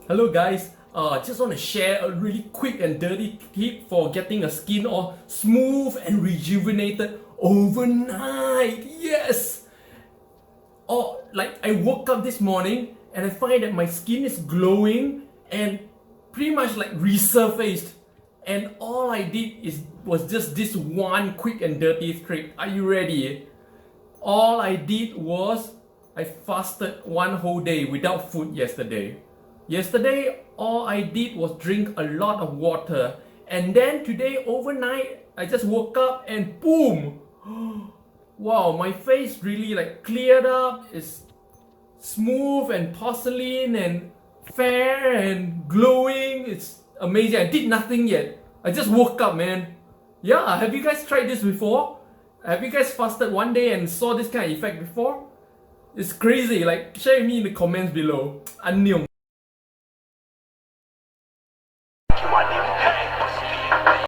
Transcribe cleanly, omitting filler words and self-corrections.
Hello guys, just want to share a really quick and dirty tip for getting a skin all smooth and rejuvenated overnight. Yes! Or like I woke up this morning and I find that my skin is glowing and pretty much like resurfaced. And all I did was just this one quick and dirty trick. Are you ready? All I did was I fasted one whole day without food yesterday. Yesterday, all I did was drink a lot of water. And then today, overnight, I just woke up and boom! Wow, my face really like cleared up. It's smooth and porcelain and fair and glowing. It's amazing. I did nothing yet. I just woke up, man. Yeah, have you guys tried this before? Have you guys fasted one day and saw this kind of effect before? It's crazy. Like, share with me in the comments below. Annyeong.